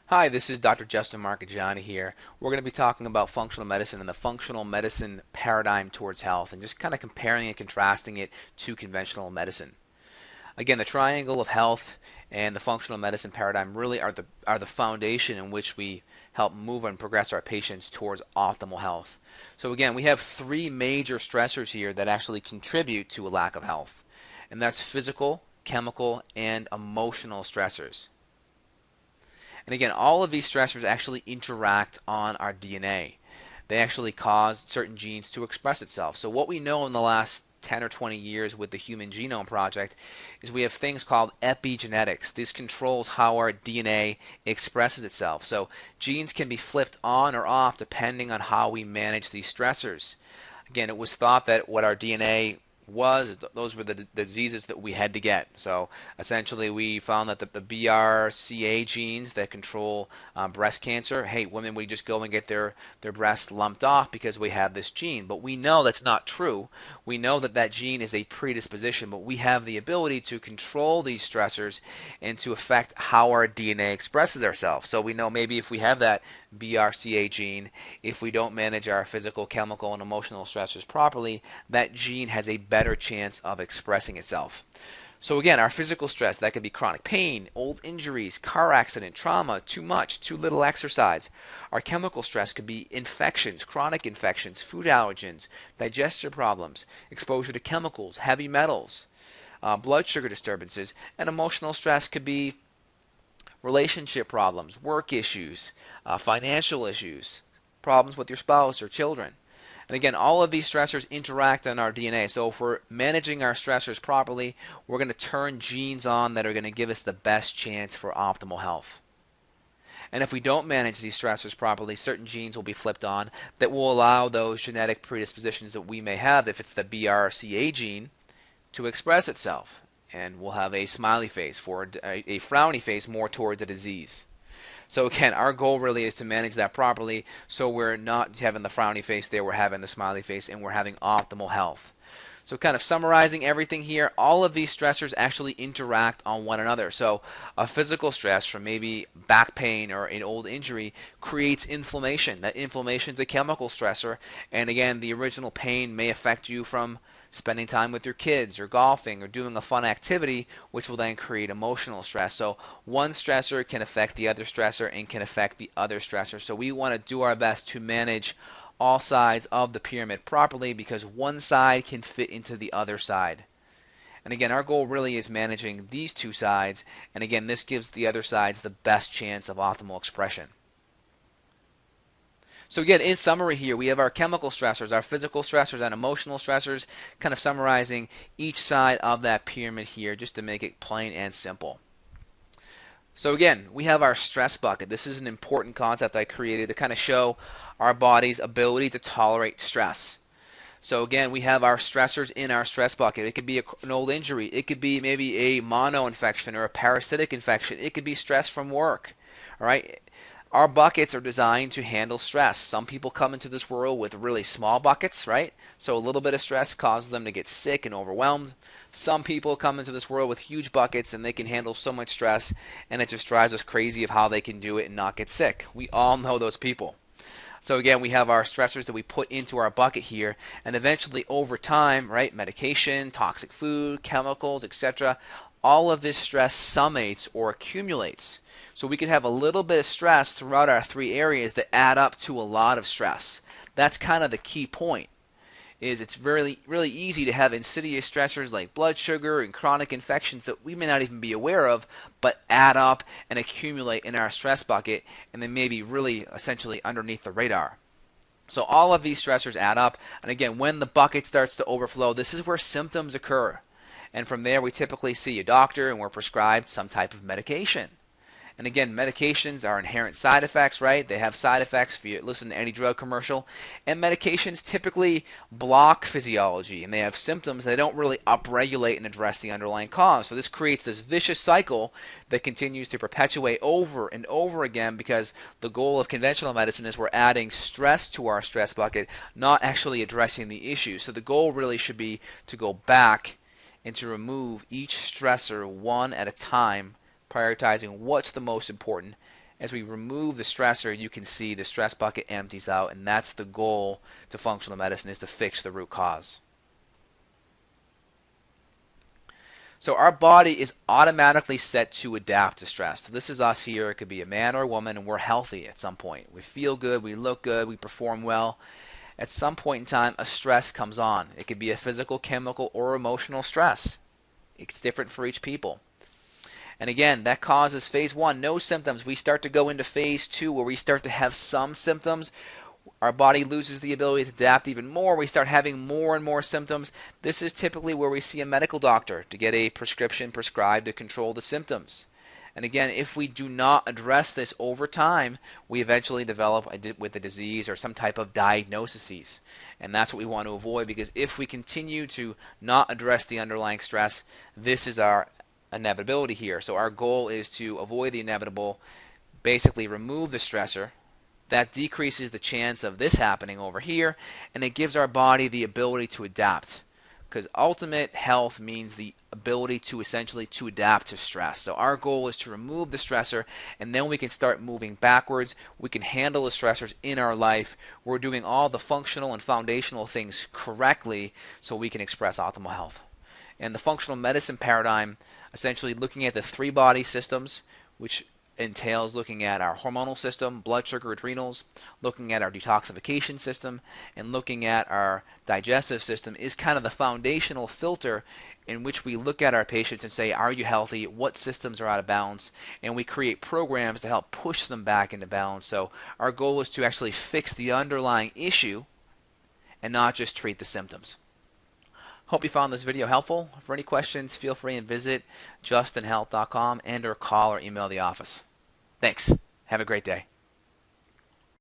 Hi, this is Dr. Justin Marchegiani here. We're going to be talking about functional medicine and the functional medicine paradigm towards health and just kind of comparing and contrasting it to conventional medicine. Again, the triangle of health and the functional medicine paradigm really are the foundation in which we help move and progress our patients towards optimal health. So again, we have three major stressors here that actually contribute to a lack of health. And that's physical, chemical, and emotional stressors. And again, all of these stressors actually interact on our DNA. They actually cause certain genes to express itself. So what we know in the last 10 or 20 years with the Human Genome Project is we have things called epigenetics. This controls how our DNA expresses itself. So genes can be flipped on or off depending on how we manage these stressors. Again, it was thought that what our DNA was, those were the diseases that we had to get. So essentially, we found that the BRCA genes that control breast cancer, hey, women would just go and get their breasts lumped off because we have this gene. But we know that's not true. We know that that gene is a predisposition, but we have the ability to control these stressors and to affect how our DNA expresses ourselves. So we know maybe if we have that BRCA gene, if we don't manage our physical, chemical, and emotional stressors properly, that gene has a better chance of expressing itself. So again, our physical stress, that could be chronic pain, old injuries, car accident, trauma, too much, too little exercise. Our chemical stress could be infections, chronic infections, food allergens, digestive problems, exposure to chemicals, heavy metals, blood sugar disturbances, and emotional stress could be relationship problems, work issues, financial issues, problems with your spouse or children. And again, all of these stressors interact on our DNA. So if we're managing our stressors properly, we're going to turn genes on that are going to give us the best chance for optimal health. And if we don't manage these stressors properly, certain genes will be flipped on that will allow those genetic predispositions that we may have, if it's the BRCA gene, to express itself. And we'll have a smiley face for a frowny face more towards a disease. So again, our goal really is to manage that properly so we're not having the frowny face there, we're having the smiley face, and we're having optimal health. So kind of summarizing everything here, all of these stressors actually interact on one another. So a physical stress from maybe back pain or an old injury creates inflammation. That inflammation is a chemical stressor, and again, the original pain may affect you from spending time with your kids or golfing or doing a fun activity, which will then create emotional stress. So one stressor can affect the other stressor and can affect the other stressor. So we want to do our best to manage all sides of the pyramid properly because one side can fit into the other side. And again, our goal really is managing these two sides, and again, this gives the other sides the best chance of optimal expression. So again, in summary here, we have our chemical stressors, our physical stressors, and emotional stressors, kind of summarizing each side of that pyramid here just to make it plain and simple. So again, we have our stress bucket. This is an important concept I created to kind of show our body's ability to tolerate stress. So again, we have our stressors in our stress bucket. It could be an old injury. It could be maybe a mono infection or a parasitic infection. It could be stress from work. All right. Our buckets are designed to handle stress. Some people come into this world with really small buckets, right? So a little bit of stress causes them to get sick and overwhelmed. Some people come into this world with huge buckets and they can handle so much stress and it just drives us crazy of how they can do it and not get sick. We all know those people. So again, we have our stressors that we put into our bucket here, and eventually over time, right, medication, toxic food, chemicals, etc., all of this stress summates or accumulates. So we could have a little bit of stress throughout our three areas that add up to a lot of stress. That's kind of the key point. Is it's really easy to have insidious stressors like blood sugar and chronic infections that we may not even be aware of, but add up and accumulate in our stress bucket, and then maybe really essentially underneath the radar. So all of these stressors add up, and again, when the bucket starts to overflow, this is where symptoms occur. And from there, we typically see a doctor and we're prescribed some type of medication. And again, medications are inherent side effects, right? They have side effects if you listen to any drug commercial. And medications typically block physiology, and they have symptoms they don't really upregulate and address the underlying cause. So this creates this vicious cycle that continues to perpetuate over and over again because the goal of conventional medicine is we're adding stress to our stress bucket, not actually addressing the issue. So the goal really should be to go back and to remove each stressor one at a time, prioritizing what's the most important, As we remove the stressor, you can see the stress bucket empties out, and that's the goal to functional medicine, is to fix the root cause. So our body is automatically set to adapt to stress. So this is us here. It could be a man or a woman, and we're healthy at some point. We feel good, we look good, we perform well. At some point in time, a stress comes on. It could be a physical, chemical, or emotional stress. It's different for each people. And again, that causes phase 1, no symptoms. We start to go into phase 2 where we start to have some symptoms. Our body loses the ability to adapt even more. We start having more and more symptoms. This is typically where we see a medical doctor to get a prescription prescribed to control the symptoms. And again, if we do not address this over time, we eventually develop with a disease or some type of diagnoses. And that's what we want to avoid, because if we continue to not address the underlying stress, this is our inevitability here. So our goal is to avoid the inevitable, basically remove the stressor. That decreases the chance of this happening over here, and it gives our body the ability to adapt. Because ultimate health means the ability to essentially to adapt to stress. So our goal is to remove the stressor, and then we can start moving backwards. We can handle the stressors in our life. We're doing all the functional and foundational things correctly so we can express optimal health. And the functional medicine paradigm, essentially looking at the 3 body systems, which entails looking at our hormonal system, blood sugar, adrenals, looking at our detoxification system, and looking at our digestive system, is kind of the foundational filter in which we look at our patients and say, are you healthy? What systems are out of balance? And we create programs to help push them back into balance. So our goal is to actually fix the underlying issue and not just treat the symptoms. Hope you found this video helpful. For any questions, feel free and visit justinhealth.com and or call or email the office. Thanks. Have a great day.